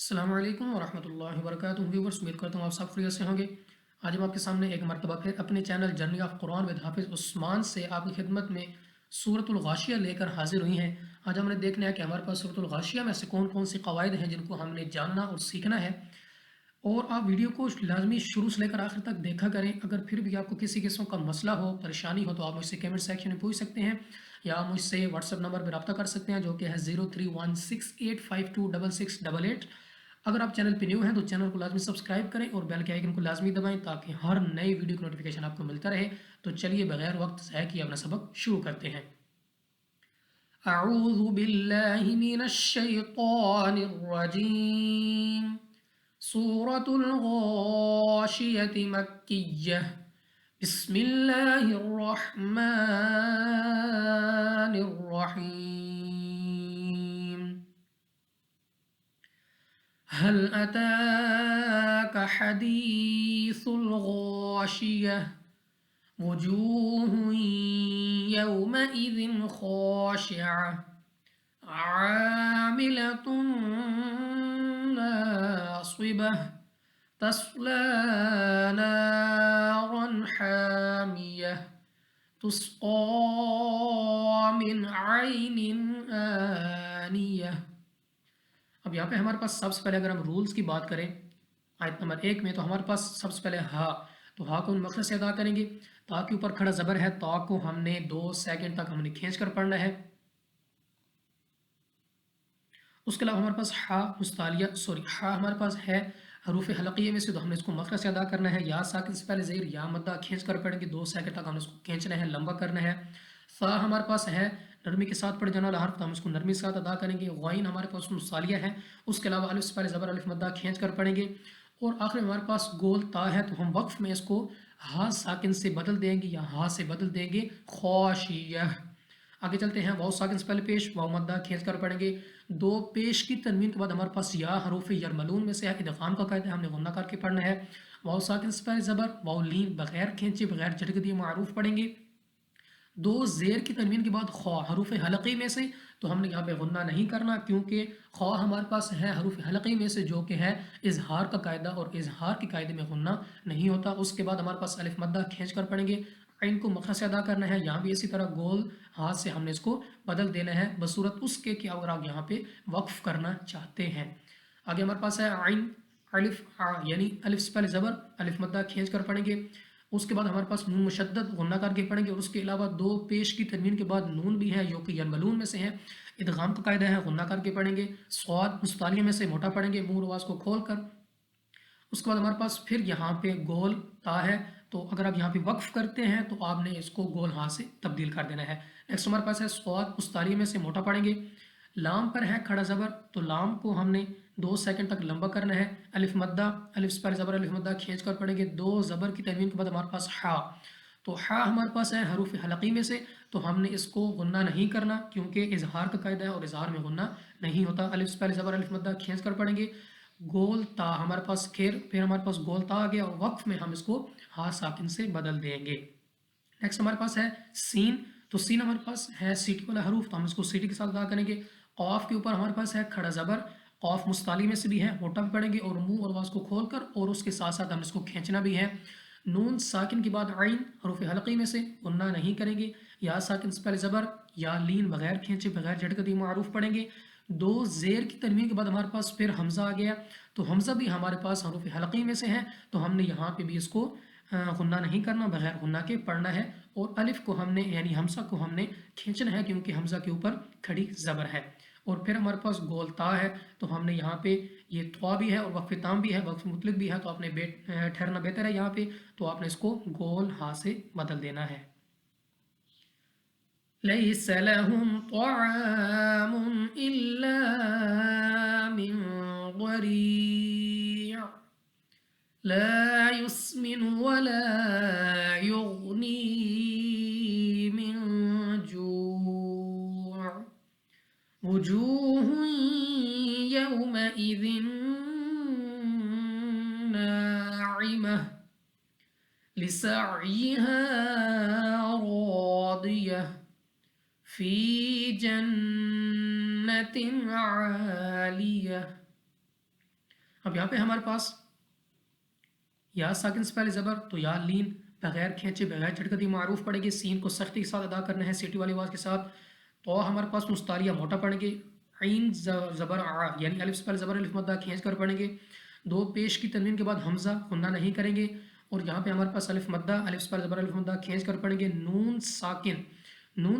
अस्सलाम वालेकुम वरहमत llaहि वबरकातुहू। व्यूवर्स, उम्मीद करता हूँ आप सब खैरियत से होंगे। आज हम आपके सामने एक मरतबा फिर अपने channel journey of Quran with हाफिज़ उस्मान से आपकी खिदमत में सूरतुल गाशिया लेकर हाजिर हुई हैं। आज हमने देखना है कि हमारे पास सूरतुल गाशिया में से कौन कौन सी कवायद हैं जिनको हमने जानना और सीखना है। और आप वीडियो को लाजमी शुरू से लेकर आखिर तक देखा करें। अगर फिर भी आपको किसी किस्म का मसला हो, परेशानी हो, तो आप मुझसे कमेंट सेक्शन में पूछ सकते हैं या मुझसे व्हाट्सएप नंबर पर रब्ता कर सकते हैं जो कि है 0316852688। अगर आप चैनल पे न्यू हैं तो चैनल को लाजमी सब्सक्राइब करें और बेल के आइकन को लाजमी दबाएं ताकि हर नई वीडियो की नोटिफिकेशन आपको मिलता रहे। तो चलिए बगैर वक्त ज़ाया किए अपना सबक शुरू करते हैं। अऊज़ु बिल्लाहि मिनश शैतानिर रजीम। सूरतुल गाशियति मक्किय्यह। बिस्मिल्लाहिर रहमानिर रहीम। हल अताका हदीसुल गाशियह। वजूहुन यौमइज़िन खाशिअह। आमिलतुन नासिबह। तस्ला नारन हामियह। तुस्क़ा मिन ऐनिन आनियह। अब यहाँ पे हमारे पास सबसे पहले अगर हम रूल्स की बात करें आयत नंबर 1 में, तो हमारे पास सबसे पहले हा, तो हा को मखरज से अदा करेंगे। ता के ऊपर खड़ा ज़बर है, ता को हमने 2 सेकंड तक हमने खींच कर पढ़ना है। उसके अलावा हमारे पास हा मुस्तालिया हा हमारे पास है हरूफ हलकिये में से, तो हमने इसको मखरज से अदा करना है। या साकिन से पहले ज़ेर या मद्दा खींच कर पढ़ेंगे, 2 सेकंड तक हमने इसको खींचना है, लंबा करना है। सा हमारे पास है नरमी के साथ पढ़ जाने वाला हर्फ, तो हम इसको नरमी के साथ अदा करेंगे। गैन हमारे पास मुस्तालिया है, उसके अलावा अलिफ से पहले ज़बर अलिफ मद्दा खींच कर पढ़ेंगे। और आखिर में हमारे पास गोल ता है, तो हम वक्फ में इसको हा साकिन से बदल देंगे या हा से बदल देंगे खाशियह। आगे चलते हैं, वाव साकिन से पहले पेश वाव मद्दा खींच कर पढ़ेंगे। 2 पेश की तनवीन के बाद हमारे पास या हरूफ यरमलून में से है, इदगाम का कायदा हमने गुन्ना करके पढ़ना है। वाव साकिन से पहले ज़बर वाव लीन बगैर खींचे बगैर झटके दिए मारूफ पढ़ेंगे। 2 ज़ेर की तनवीन के बाद खा हरूफ हलक़ी में से, तो हमने यहाँ पे गुन्ना नहीं करना क्योंकि खा हमारे पास है हरूफ हलक़ी में से जो कि है इजहार का कायदा, और इजहार के कायदे में गुन्ना नहीं होता। उसके बाद हमारे पास अलिफ मद्दा खींच कर पढ़ेंगे। आइन को मखरज से अदा करना है। यहाँ भी इसी तरह गोल हाथ से हमने इसको बदल देना है बसूरत उसके कि अगर आप यहाँ पे वक्फ करना चाहते हैं। आगे हमारे पास है आइन अलिफ यानी अलिफ से पहले ज़बर अलिफ मद्दा खींच कर पढ़ेंगे। उसके बाद हमारे पास नून मुशद्दद गुन्ना करके पढ़ेंगे, और उसके अलावा 2 पेश की तनवीन के बाद नून भी है जो कि यरमलून में से है, इदगाम का कायदा है, गुन्ना करके पढ़ेंगे। स्वाद मुस्तालिया में से मोटा पढ़ेंगे मुंह आवाज़ को खोल कर। उसके बाद हमारे पास फिर यहाँ पे गोल ता है, तो अगर आप यहाँ पे वक्फ करते हैं तो आपने इसको गोल हाथ से तब्दील कर देना है। नेक्स्ट हमारे पास है स्वाद मुस्तालिया में से मोटा पढ़ेंगे। लाम पर है खड़ा ज़बर, तो लाम को हमने 2 सेकंड तक लंबा करना है। अलिफ मद्दा अलिफ से पहले ज़बर अलिफ मद्दा खींच कर पढ़ेंगे। 2 ज़बर की तनवीन के बाद हमारे पास हा, तो हा हमारे पास है हरूफ हलक़ी में से, तो हमने इसको गुन्ना नहीं करना क्योंकि इजहार का कायदा है और इजहार में गुन्ना नहीं होता। अलिफ से पहले ज़बर अलिफ मद्दा खींच कर पढ़ेंगे। गोल ता हमारे पास फिर हमारे पास गोल ता आ गया, और वक्फ में हम इसको हा साकिन से बदल देंगे। नेक्स्ट हमारे पास है सीन, तो सीन हमारे पास है सीटी वाला हरूफ, तो हम इसको सीटी के साथ अदा करेंगे। कॉफ के ऊपर हमारे पास है खड़ा ज़बर, कॉफ मुस्ताली में से भी है, मोटा भी पढ़ेंगे और मुंह और आवाज़ को खोलकर, और उसके साथ साथ हम इसको खींचना भी है। नून साकिन के बाद आइन हरूफ हलक़ी में से, गुन्ना नहीं करेंगे। या साकिन से पहले ज़बर या लीन बगैर खींचे बगैर झटके दिए मारूफ पढ़ेंगे। 2 ज़ेर की तनवीन के बाद हमारे पास फिर हमज़ा आ गया, तो हमज़ा भी हमारे पास हरूफ हलक़ी में से है, तो हमने यहाँ पे भी इसको गुन्ना नहीं करना, बगैर गुन्ना के पढ़ना है। और अलिफ को हमने यानी हमज़ा को हमने खींचना है क्योंकि हमज़ा के ऊपर खड़ी ज़बर है। और फिर हमारे पास गोल ता है, तो हमने यहाँ पे ये त्वा भी है और वक्फ़ ताम भी है, वक्फ़ मुतलक भी है, तो आपने ठहरना बेहतर है यहाँ पे, तो आपने इसको गोल हा से बदल देना है। लैस लहुम तआमुन इल्ला मिन ज़री' ला युस्मिन वला युग़नी मिन जू' वुजूहुन यौमइज़िन नाइमह लिसअयिहा रादियह फी जन्नतिन आलियह। अब यहाँ पे हमारे पास या साकिन से पहले ज़बर, तो या लीन बगैर खींचे बगैर झटकती मारूफ पड़ेगी, सीन को सख्ती के साथ अदा करना है सीटी वाली आवाज़ के साथ। तो हमारे पास मुस्तालिया मोटा पड़ेंगे, आइन ज़बर आ यानी अलिफ से पहले ज़बर अलिफ मद्दा खींच कर पढ़ेंगे। दो पेश की तनवीन के बाद हमज़ा गुन्ना नहीं करेंगे, और यहाँ पे हमारे पास अलिफ मद्दा अलिफ से पहले ज़बर अलिफ मद्दा खींच कर पढ़ेंगे। नून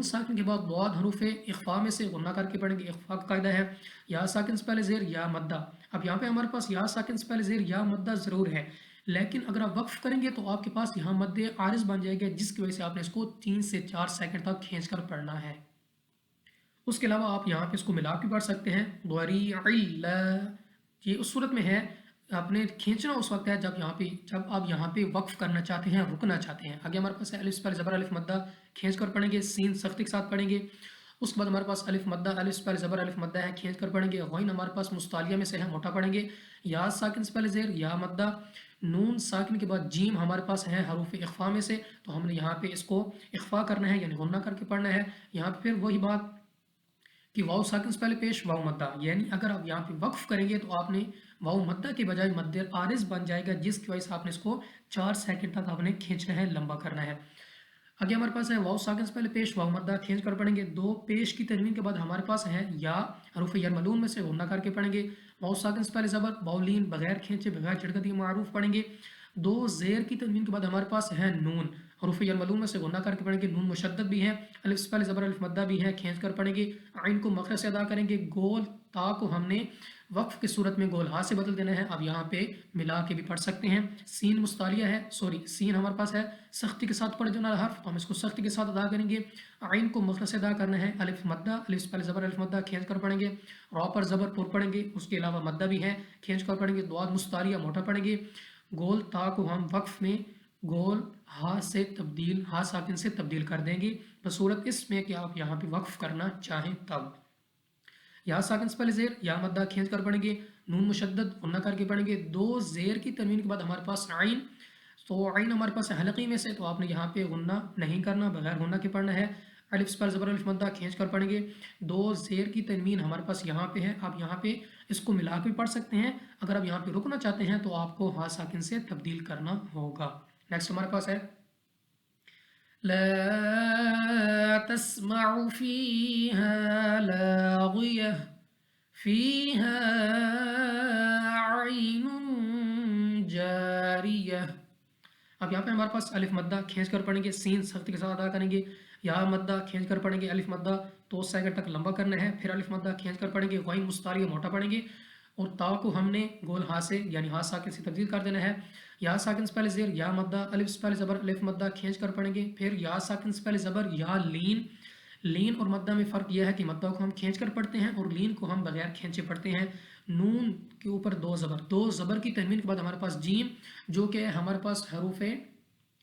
साकिन के बाद बाद हरूफ इख्फा में से गुन्ना करके पढ़ेंगे, इख्फा का कायदा है। या साकिन से पहले ज़ेर या मद्दा। अब यहाँ पे हमारे पास या साकिन से पहले ज़ेर या मद्दा ज़रूर है, लेकिन अगर आप वक्फ करेंगे तो आपके पास यहाँ मद्दे आरिज़ बन जाएगा, जिसकी वजह से आपने इसको 3 से 4 सेकंड तक खींच कर पढ़ना है। उसके अलावा आप यहाँ पे इसको मिला के पढ़ सकते हैं। ये उस सूरत में है, आपने खींचना उस वक्त है जब आप यहाँ पे वक्फ करना चाहते हैं, रुकना चाहते हैं। आगे हमारे पास है अलिफ से पहले ज़बर अलिफ मद्दा खींच कर पढ़ेंगे, सीन सख्ती के साथ पढ़ेंगे। उसके बाद हमारे पास अलिफ मद्दा अलिफ से पहले ज़बर अलिफ मद्दा है खींच कर पढ़ेंगे। गैन हमारे पास मुस्तालिया में से है, मोटा पढ़ेंगे। या साकिन से पहले ज़ेर या मद्दा। नून साकिन के बाद जीम हमारे पास है हरूफ इख्फा में से, तो हमने यहाँ पे इसको इख्फा करना है यानी गुन्ना करके पढ़ना है। यहाँ पे फिर वही बात कि वाव साकिन से पहले पेश वाव मद्दा, यानी अगर आप यहाँ पे वक्फ करेंगे तो आपने वाव मद्दा के बजाय मद्दे आरिज़ बन जाएगा, जिसकी वजह से आपने इसको 4 सेकंड तक आपने खींचना है, लंबा करना है। आगे हमारे पास है वाव साकिन से पहले पेश वाव मद्दा खींच कर पढ़ेंगे। दो पेश की तनवीन के बाद हमारे पास है या हरूफ यरमलून में से गुन्ना करके पढ़ेंगे। वाव साकिन से पहले ज़बर वाव लीन बगैर खींचे बगैर झटकती मारूफ पढ़ेंगे। दो ज़ेर की तनवीन के बाद हमारे पास है नून, हरूफ यरमलून में से गुन्ना करके पढ़ेंगे। नून मुशद्दद भी है, अलिफ से पहले ज़बर अलिफ मद्दा भी है, खींच कर पढ़ेंगे। आइन को मखरज से अदा करेंगे। गोल ता को हमने वक्फ की सूरत में गोल हा से बदल देना है। अब यहाँ पे मिला के भी पढ़ सकते हैं। सीन मुस्तालिया है, सीन हमारे पास है सख्ती के साथ पढ़ देना हर्फ, तो हम इसको सख्ती के साथ अदा करेंगे। आइन को मखरज से अदा करना है। अलिफ मद्दा अलिफ से पहले ज़बर अलिफ मद्दा खींच कर पढ़ेंगे। रॉ पर ज़बर पुर पढ़ेंगे, उसके अलावा मद्दा भी है, खींच कर पढ़ेंगे। दुआद मुस्तालिया मोटा पढ़ेंगे। गोल ता को हम वक्फ में गोल हा साकिन से तब्दील कर देंगे, बसूरत इसमें कि आप यहाँ पे वक्फ करना चाहें तब। या साकिन से पहले ज़ेर या मद्दा खींच कर पढ़ेंगे। नून मुशद्दद गुन्ना करके पढ़ेंगे। दो ज़ेर की तनवीन के बाद हमारे पास आइन, तो आइन हमारे पास है हलकी में से, तो आपने यहाँ पे गुन्ना नहीं करना, बगैर गुन्ना के पढ़ना है। अलिफ से पहले ज़बर अलिफ मद्दा खींच कर पढ़ेंगे। दो ज़ेर की तनवीन हमारे पास यहाँ पे है, आप यहाँ पे इसको मिला के पढ़ सकते हैं। अगर आप यहाँ पे रुकना चाहते हैं तो आपको हा साकिन से तब्दील करना होगा। नेक्स्ट हमारे पास है ला तस्मउ फीहा लागियह फीहा ऐनुन जारियह। अब यहाँ पे हमारे पास अलिफ मद्दा खींच कर पढ़ेंगे, सीन सख्ती के साथ अदा करेंगे। या मद्दा खींच कर पढ़ेंगे, अलिफ मद्दा 2 सेकंड तक लंबा करना है। फिर अलिफ मद्दा खींच कर पढ़ेंगे, गैन मुस्तालिया मोटा पढ़ेंगे, और ता को हमने गोल हा से यानी हा साकिन से तब्दील कर देना है। या साकिन से पहले ज़ेर या मद्दा अलिफ से पहले ज़बर अलिफ मद्दा खींच कर पढ़ेंगे। फिर या साकिन से पहले ज़बर या लीन और मद्दा में फ़र्क यह है कि मद्दा को हम खींच कर पढ़ते हैं और लीन को हम बगैर खींचे पढ़ते हैं। नून के ऊपर दो ज़बर की तनवीन के बाद हमारे पास जीम, जो कि हमारे पास हरूफ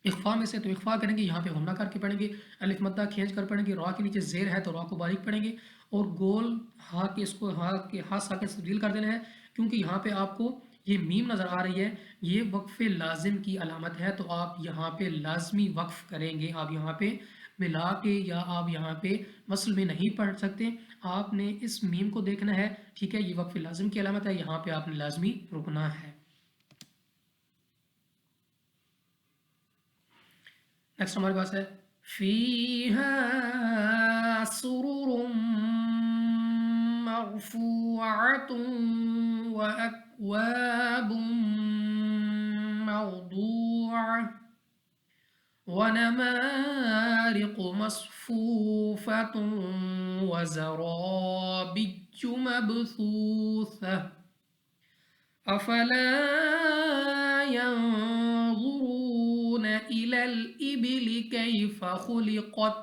इख्फा में से, तो इख्फा करेंगे, यहाँ पे गुन्ना करके पढ़ेंगे। अलिफ मद्दा खींच कर पढ़ेंगे। रॉ के नीचे ज़ेर है तो रॉ को बारीक पढ़ेंगे, और गोल हा के इसको हा साकिन से तब्दील कर देना है, क्योंकि यहाँ पे आपको ये मीम नज़र आ रही है, ये वक्फ लाजिम की अलामत है, तो आप यहाँ पे लाजमी वक्फ करेंगे। आप यहाँ पे मिला के या आप यहाँ पे वसल में नहीं पढ़ सकते, आपने इस मीम को देखना है, ठीक है। ये वक्फ लाजिम की अलामत है, यहाँ पे आपने लाजमी रुकना है। नेक्स्ट हमारे पास है फीहा सुरुरुम मरफूअतुन व अक्वाबुम मौदूअह व नमारिक़ु मस्फूफ़तुन व ज़राबिय्यु मबसूसह अफ़ला यंज़ुरून इलल इबिलि कैफ़ खुलिक़त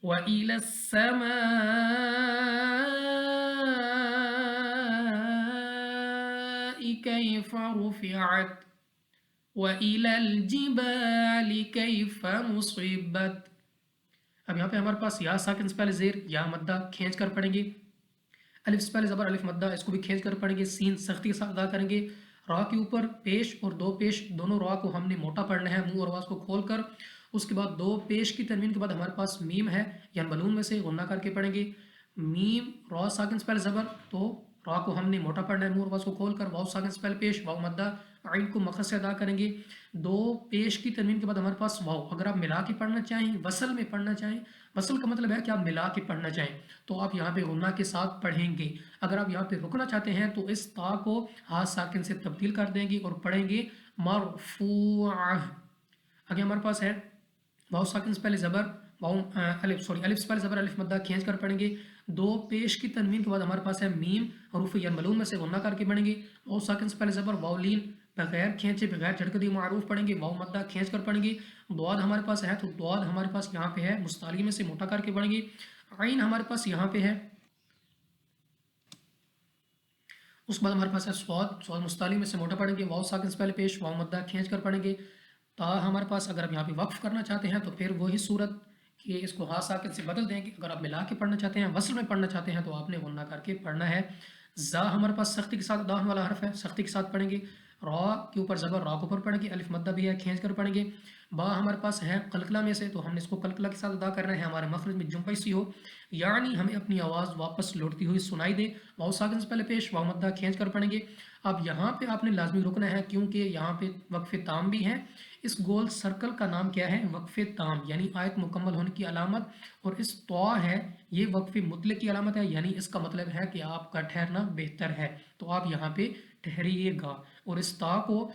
व इलस समाइ कैफ़ रुफ़िअत व इलल जिबालि कैफ़ नुसिबत। अब यहाँ पे हमारे पास या साकिन से पहले ज़ेर या मद्दा खींच कर पढ़ेंगे। अलिफ से पहले ज़बर अलिफ मद्दा, इसको भी खींच कर पढ़ेंगे। सीन सख्ती के साथ अदा करेंगे। रॉ के ऊपर पेश और दो पेश, दोनों रॉ को हमने मोटा पढ़ना है मुंह और आवाज़ को खोल कर। उसके बाद दो पेश की तनवीन के बाद हमारे पास मीम है, यानी बलून में से गुन्ना करके पढ़ेंगे। मीम रॉ साकिन से पहले ज़बर, तो را को हमने मोटा पढ़ना है, मुंह और आवाज़ को खोल कर, वाव साकिन से पहले पेश, वाव मद्दा आइन को मखरज से अदा करेंगे। दो पेश की तनवीन के बाद हमारे पास वाव, अगर आप मिला के पढ़ना चाहें, वसल में पढ़ना चाहें, वसल का मतलब है कि आप मिला के पढ़ना चाहें, तो आप यहाँ पे गुन्ना के साथ पढ़ेंगे। अगर आप यहाँ पे रुकना चाहते हैं तो इस ता को हा साकिन से तब्दील कर देंगे और पढ़ेंगे मरफूअह। आगे हमारे पास है वाव साकिन से पहले ज़बर, अलिफ से पहले ज़बर, अलिफ मद्दा खींच कर पढ़ेंगे। दो पेश की तनवीन के बाद हमारे पास है मीम, हरूफ यरमलून में से गुन्ना करके पढ़ेंगे। वाव साकिन से पहले ज़बर, वाव लीन बगैर खींचे बगैर झटके दिए मारूफ पढ़ेंगे, वाव मद्दा खींच कर पढ़ेंगे। द्वाद हमारे पास है तो द्वाद हमारे पास यहाँ पे है, मुस्ताली में से मोटा करके पढ़ेंगे। आइन हमारे पास यहाँ पे है, उसके बाद हमारे पास है स्वाद, स्वाद मुस्ताली में से मोटा पढ़ेंगे। वाव साकिन से पहले पेश, वाव मद्दा खींच कर पढ़ेंगे। ता हमारे पास, अगर आप यहाँ पे वक्फ करना चाहते हैं तो फिर वही सूरत कि इसको हा साकिन से बदल देंगे। अगर आप मिला के पढ़ना चाहते हैं, वसल में पढ़ना चाहते हैं, तो आपने गुन्ना करके पढ़ना है। जा हमारे पास सख्ती के साथ अदा होने वाला हर्फ है, सख्ती के साथ पढ़ेंगे। रा के ऊपर ज़बर, रा के ऊपर पढ़ेंगे। अलिफ मद्दा भी है, खींच कर पढ़ेंगे। बा हमारे पास है कलकला में से, तो हमने इसको कलकला के साथ अदा करना है, हमारे मखरज में जुम्पई सी हो, यानी हमें अपनी आवाज़ वापस लौटती हुई सुनाई दे। वाव साकिन से पहले पेश, वाव मद्दा खींच कर पढ़ेंगे। अब यहाँ पे आपने लाजमी रुकना है, क्योंकि यहाँ पे वक्फ़े ताम भी है। इस गोल सर्कल का नाम क्या है? वक्फ़े ताम, यानी आयत मुकम्मल होने की अलामत। और इस तवा है, ये वक्फ़े मुतलक की अलामत है, यानी इसका मतलब है कि आपका ठहरना बेहतर है, तो आप यहाँ पे ठहरिएगा। और इस ता को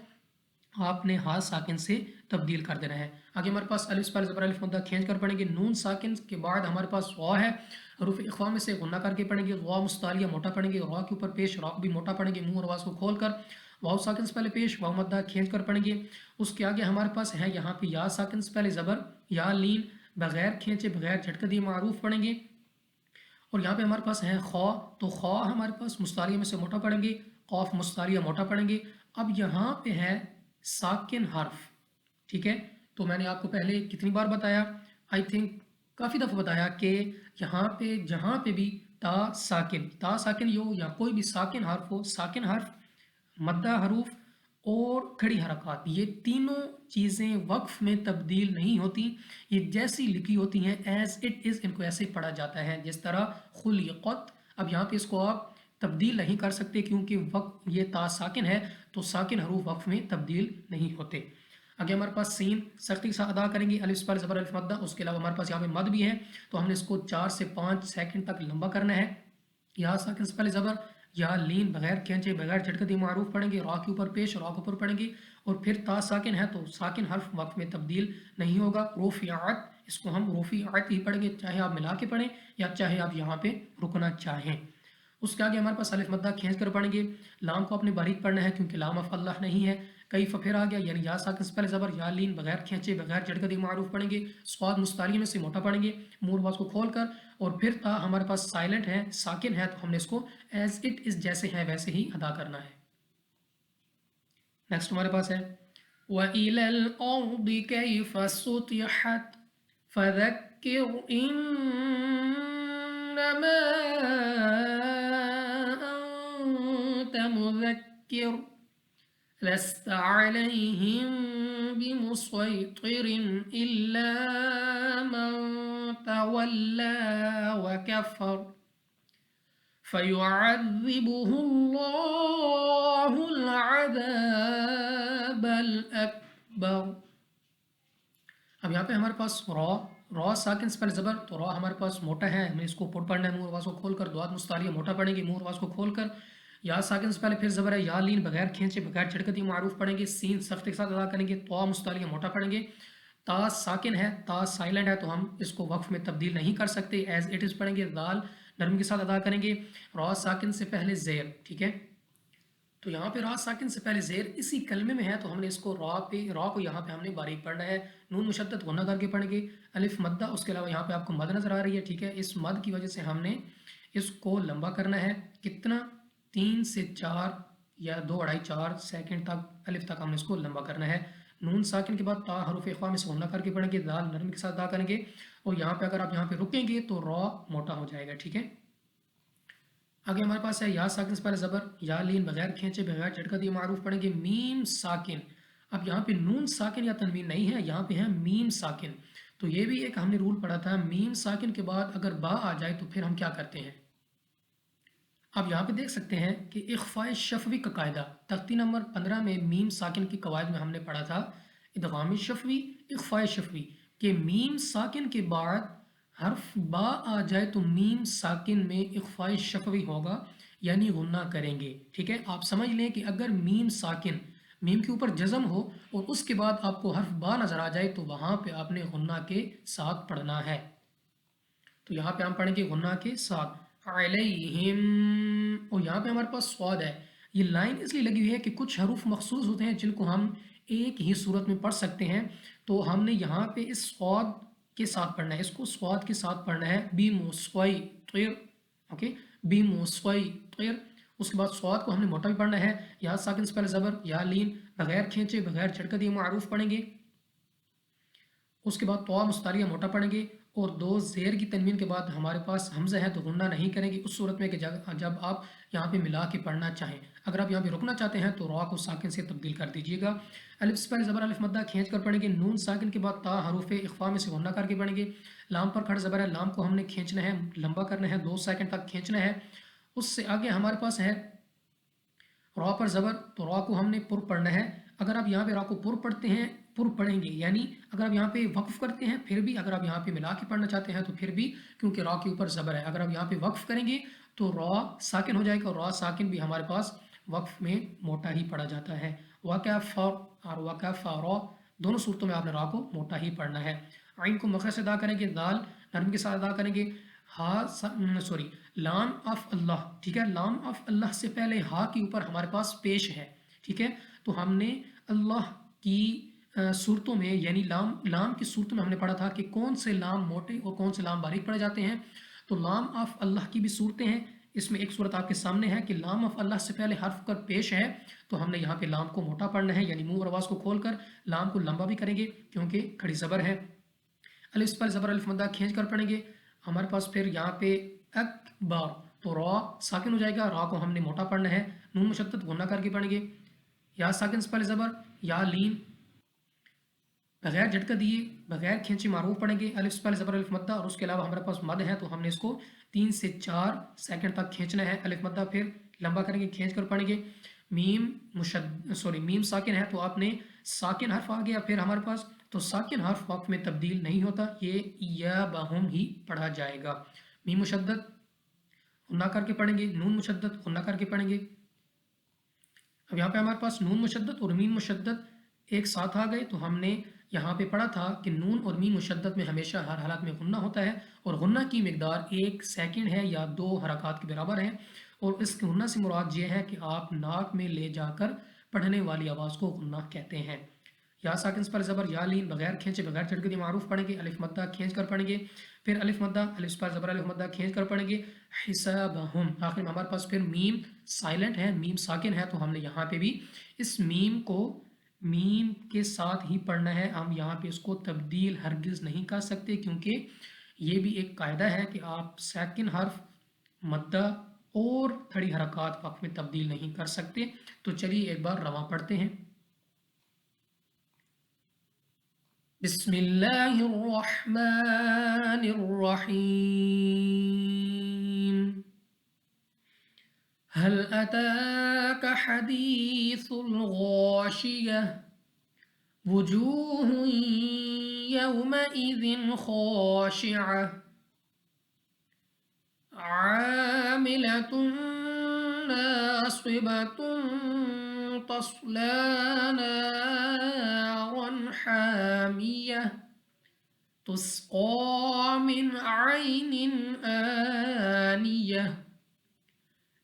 आपने हा साकिन से तब्दील कर देना है। आगे हमारे पास अलिफ पर ज़बर, अलिफ मद्दा खींच कर पढ़ेंगे। नून साकिन के बाद हमारे पास वा है, हरूफ इख्फा में से गुन्ना करके पढ़ेंगे। वा मुस्तालिया मोटा पढ़ेंगे, रा के ऊपर पेश, रा भी मोटा पढ़ेंगे, मुंह और आवाज़ को खोल कर। वाव साकिन से पहले पेश, वाव मद्दा खींच कर पढ़ेंगे। उसके आगे हमारे पास है यहाँ पे या साकिन से पहले ज़बर, या लीन बगैर खींचे बगैर झटके दिए मारूफ पढ़ेंगे। और यहाँ पे हमारे पास है खौ, तो खौ हमारे पास मुस्तालिया में से मोटा पढ़ेंगे, खौफ मुस्तालिया मोटा पढ़ेंगे। अब यहाँ पे है साकिन हर्फ, ठीक है। तो मैंने आपको पहले कितनी बार बताया, आई थिंक काफ़ी दफ़ा बताया कि यहाँ पे जहाँ पे भी ता साकिन हो या कोई भी साकिन हर्फ हो, साकिन हर्फ, मद्दा हरूफ और खड़ी हरकत, ये तीनों चीज़ें वक्फ में तब्दील नहीं होती। ये जैसी लिखी होती हैं एज इट इज़, इनको ऐसे ही पढ़ा जाता है जिस तरह खुलिक़त। अब यहाँ पे इसको आप तब्दील नहीं कर सकते, क्योंकि वक्फ ये ता साकिन है, तो साकिन हरूफ वक्फ में तब्दील नहीं होते। आगे हमारे पास सीन सख्ती के साथ अदा करेंगे, अलिफ पर ज़बर, अलिफ मद्दा। उसके अलावा हमारे पास यहाँ पे मद भी है, तो हमने इसको 4 से 5 सेकंड तक लंबा करना है। या साकिन से पहले ज़बर, या लीन बगैर खींचे बगैर झटके दिए मारूफ पढ़ेंगे, रा के ऊपर पेश, रा के ऊपर पढ़ेंगे। और फिर ता साकिन है तो साकिन हर्फ वक्फ में तब्दील नहीं होगा। रोफ़ियात, इसको हम रोफ़ियात ही पढ़ेंगे, चाहे आप मिला के पढ़ें या चाहे आप यहाँ पे रुकना चाहें। उसके आगे हमारे पास अलिफ मद्दा खींच कर पढ़ेंगे। लाम को अपने बारीक पढ़ना है, क्योंकि लाम अफ अल्लाह नहीं है। कई फिर आ गया, यानी या साकिन से पहले ज़बर, या लीन बगैर खींचे बगैर झटके दिए मारूफ पढ़ेंगे। स्वाद मुस्ताली में से मोटा पढ़ेंगे, मुंह आवाज़ को खोल कर। और फिर ता हमारे पास साइलेंट है, साकिन है, तो हमने इसको एज इट इज़ जैसे है वैसे ही अदा करना है। नेक्स्ट हमारे पास है वइलल अर्दि कैफ़ सुतिहत फज़क्किर इन्नमा अंत मुज़क्किर लस्त अलैहिम बिमुसैतिर इल्ला मन तवल्ला व कफ़र फयुअज़्ज़िबुहु अल्लाहुल अज़ाबल अकबर। अब यहाँ पे हमारे पास रॉ साकिन से पहले ज़बर, तो रॉ हमारे पास मोटा है, हमें इसको पुट पढ़ना है, मुंह आवाज़ को खोल कर। दुआत मुस्तालिया मोटा पढ़ेंगे, मुंह आवाज़ को खोल कर। या साकिन से पहले फिर ज़बर है, या लीन बगैर खींचे बगैर झटके दिए मारूफ पढ़ेंगे। सीन सख्ती के साथ अदा करेंगे, तो मुस्तालिया मोटा पढ़ेंगे। ता साकिन है, ता साइलेंट है, तो हम इसको वक्फ में तब्दील नहीं कर सकते, एज इट इज़ पढ़ेंगे। दाल नरम के साथ अदा करेंगे। रॉ साकिन से पहले ज़ेर, ठीक है। तो यहाँ पे रा साकिन से पहले ज़ेर इसी कलमे में है, तो हमने इसको रा को यहाँ पे हमने बारीक पढ़ना है। नून मुशद्दद गुन्ना करके पढ़ेंगे। अलिफ मद्दा, उसके अलावा यहाँ पे आपको मद नज़र आ रही है, ठीक है। इस मद की वजह से हमने इसको लंबा करना है, कितना 3 से 4 या 2 अढ़ाई 4 सेकंड तक, अलिफ तक हमने इसको लंबा करना है। नून साकिन के बाद ता हरूफ इख्फा में से गुन्ना करके पढ़ेंगे, दाल नरम के साथ अदा करेंगे। और यहाँ पे अगर आप यहाँ पे रुकेंगे तो रॉ मोटा हो जाएगा, ठीक है। आगे हमारे पास है या साकिन से पहले ज़बर, या लीन बगैर खींचे बगैर झटका दिए मारूफ पढ़ेंगे। मीम साकिन, अब यहाँ पे नून साकिन या तनवीन नहीं है, यहाँ पे है मीम साकिन। तो ये भी एक हमने रूल पढ़ा था, मीम साकिन के बाद अगर बा आ जाए तो फिर हम क्या करते हैं, آپ یہاں پہ دیکھ سکتے ہیں کہ اخفاء شفوی کا قاعدہ تختی نمبر 15 میں میم ساکن کی قواعد میں ہم نے پڑھا تھا ادغام شفوی اخفاء شفوی کہ میم ساکن کے بعد حرف با آ جائے تو میم ساکن میں اخفاء شفوی ہوگا یعنی غنہ کریں گے. ٹھیک ہے، آپ سمجھ لیں کہ اگر میم ساکن میم کے اوپر جزم ہو اور اس کے بعد آپ کو حرف با نظر آ جائے تو وہاں پہ آپ نے غنہ کے ساتھ پڑھنا ہے. تو یہاں پہ ہم پڑھیں گے غنہ کے ساتھ علیہم، اور یہاں پہ ہمارے پاس صاد ہے. یہ لائن اس لیے لگی ہوئی ہے کہ کچھ حروف مخصوص ہوتے ہیں جن کو ہم ایک ہی صورت میں پڑھ سکتے ہیں، تو ہم نے یہاں پہ اس صاد کے ساتھ پڑھنا ہے، اس کو صاد کے ساتھ پڑھنا ہے بی موسوئی طیر. اوکے، بی موسوئی طیر. اس کے بعد صاد کو ہم نے موٹا بھی پڑھنا ہے، یا ساکن سے پہلے زبر یا لین بغیر کھینچے بغیر جھٹکا دیے معروف پڑھیں گے. اس کے بعد طوا مستعلیہ موٹا پڑھیں گے، اور دو زیر کی تنوین کے بعد ہمارے پاس حمزہ ہے تو غنہ نہیں کریں گے اس صورت میں کہ جب آپ یہاں پہ ملا کے پڑھنا چاہیں. اگر آپ یہاں پہ رکنا چاہتے ہیں تو را کو ساکن سے تبدیل کر دیجیے گا. الف سے پہلے زبر الف مدہ کھینچ کر پڑھیں گے، نون ساکن کے بعد تا حروف اخفاء میں سے غنہ کر کے پڑھیں گے. لام پر کھڑا زبر ہے، لام کو ہم نے کھینچنا ہے، لمبا کرنا ہے، 2 سیکنڈ تک کھینچنا ہے. اس سے آگے ہمارے پاس ہے را پر زبر، تو را کو ہم نے پر پڑھنا ہے. اگر آپ یہاں پہ را کو پر پڑھتے ہیں پر پڑھیں گے، یعنی اگر آپ یہاں پہ وقف کرتے ہیں پھر بھی، اگر آپ یہاں پہ ملا کے پڑھنا چاہتے ہیں تو پھر بھی، کیونکہ را کے اوپر زبر ہے. اگر آپ یہاں پہ وقف کریں گے تو را ساکن ہو جائے گا، اور را ساکن بھی ہمارے پاس وقف میں موٹا ہی پڑھا جاتا ہے. وَكَفَّ اور وَكَفَّ را، دونوں صورتوں میں آپ نے را کو موٹا ہی پڑھنا ہے. عین کو مخرج سے ادا کریں گے، دال نرم کے ساتھ ادا کریں گے. لام آف اللہ، ٹھیک ہے، لام آف اللہ سے پہلے ہا کے اوپر ہمارے پاس پیش ہے. ٹھیک ہے، تو ہم نے اللہ کی صورتوں میں، یعنی لام کی صورتوں میں ہم نے پڑھا تھا کہ کون سے لام موٹے اور کون سے لام باریک پڑھے جاتے ہیں. تو لام آف اللہ کی بھی صورتیں ہیں. اس میں ایک صورت آپ کے سامنے ہے کہ لام آف اللہ سے پہلے حرف کر پیش ہے، تو ہم نے یہاں پہ لام کو موٹا پڑھنا ہے، یعنی منہ اور آواز کو کھول کر لام کو لمبا بھی کریں گے کیونکہ کھڑی زبر ہے. الف پر زبر الف مدہ کھینچ کر پڑھیں گے. ہمارے پاس پھر یہاں پہ اکبر، تو را ساکن ہو جائے گا، را کو ہم نے موٹا پڑھنا ہے، نون مشدد غنہ کر کے پڑھیں گے. یا ساکن سے پہلے زبر یا لین بغیر جھٹکا دیے بغیر کھینچے معروف پڑھیں گے. الف سے پہلے زبر الف مدہ، اور اس کے علاوہ ہمارے پاس مد ہے تو ہم نے اس کو 3 سے 4 سیکنڈ تک کھینچنا ہے. الف مدہ پھر لمبا کریں گے، کھینچ کر پڑھیں گے. میم ساکن ہے تو آپ نے ساکن حرف آ گیا پھر ہمارے پاس، تو ساکن حرف وقت میں تبدیل نہیں ہوتا، یہ یا بہم ہی پڑھا جائے گا. میم مشدد غنہ کر کے پڑھیں گے، نون مشدد غنہ کر کے پڑھیں گے. اب یہاں پہ ہمارے پاس نون مشدد اور میم مشدد ایک ساتھ آ گئے، تو ہم نے یہاں پہ پڑھا تھا کہ نون اور میم مشدد میں ہمیشہ ہر حالات میں غنہ ہوتا ہے، اور غنہ کی مقدار 1 سیکنڈ ہے یا 2 حرکات کے برابر ہے. اور اس غنہ سے مراد یہ ہے کہ آپ ناک میں لے جا کر پڑھنے والی آواز کو غنہ کہتے ہیں. یا ساکن پر زبر یا لین بغیر کھینچے بغیر جھٹکے دیے معروف پڑھیں گے. الف مدہ کھینچ کر پڑھیں گے، پھر الف مدہ الف پر زبر الف مدہ کھینچ کر پڑھیں گے. حسابہم، آخر میں ہمارے پاس پھر میم سائلنٹ ہے، میم ساکن ہے، تو ہم نے یہاں پہ بھی اس میم کو میم کے ساتھ ہی پڑھنا ہے. ہم یہاں پہ اس کو تبدیل ہرگز نہیں کر سکتے، کیونکہ یہ بھی ایک قاعدہ ہے کہ آپ ساکن حرف مدہ اور کھڑی حرکات وقت میں تبدیل نہیں کر سکتے. تو چلیے ایک بار رواں پڑھتے ہیں. بسم اللہ الرحمن الرحیم. هل أتاك حديث الغاشية وجوه يومئذ خاشعة عاملة ناصبة تصلى نارا حامية تسقى من عين آنية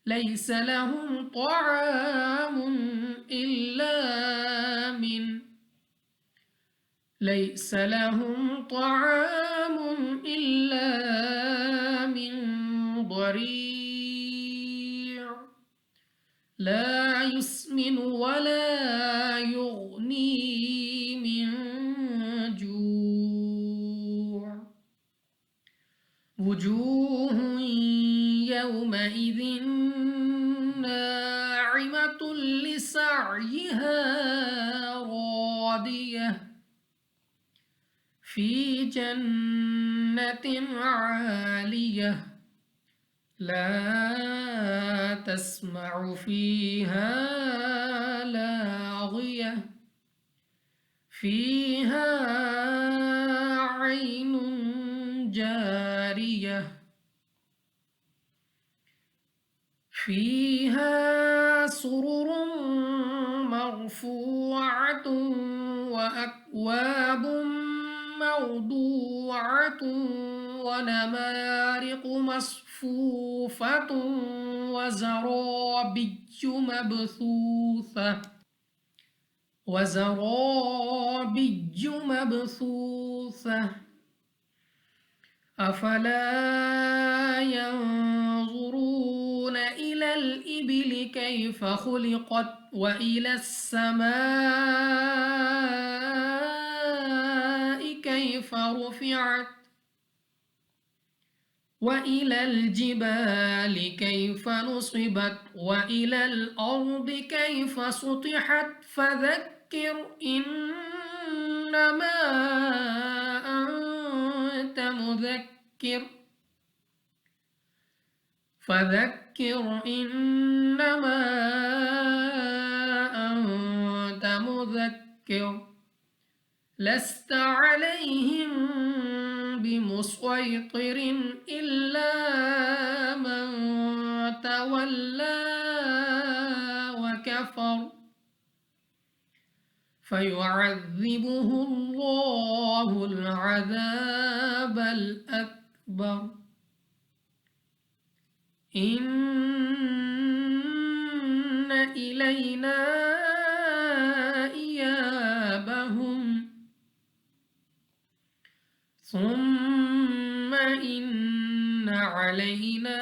ليس لهم طعام إلا من ضريع لا يسمن ولا يغني من جوع وجوه يومئذ ناعمة لسعيها راضية في جنة عالية لا تسمع فيها لاغية فيها عين جارية فيها سرر مرفوعة وأكواب موضوعة ونمارق مصفوفة وزرابي مبثوثة أفلا ينظرون إلى الإبل كيف خلقت وإلى السماء كيف رفعت وإلى الجبال كيف نصبت وإلى الأرض كيف سطحت فذكر إنما أنت مذكر لست عليهم بمسيطر إلا من تولى وكفر فيعذبه الله العذاب الأكبر إن إلينا إيابهم ثم إن علينا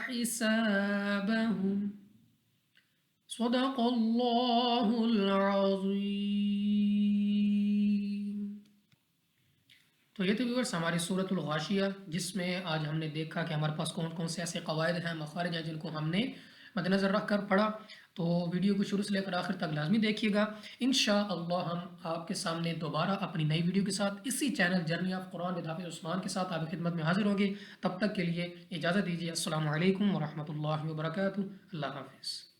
حسابهم صدق الله العظیم۔ تو یہ تھے ویورس ہماری سورۃ الغاشیہ، جس میں آج ہم نے دیکھا کہ ہمارے پاس کون کون سے ایسے قواعد ہیں، مخارج ہیں، جن کو ہم نے مد نظر رکھ کر پڑھا۔ تو ویڈیو کو شروع سے لے کر آخر تک لازمی دیکھیے گا۔ انشاءاللہ ہم آپ کے سامنے دوبارہ اپنی نئی ویڈیو کے ساتھ اسی channel journey of Quran with حافظ عثمان کے ساتھ آپ کی خدمت میں حاضر ہوں گے۔ تب تک کے لیے اجازت دیجیے۔ السلام علیکم ورحمۃ اللہ وبرکاتہ۔ اللہ حافظ۔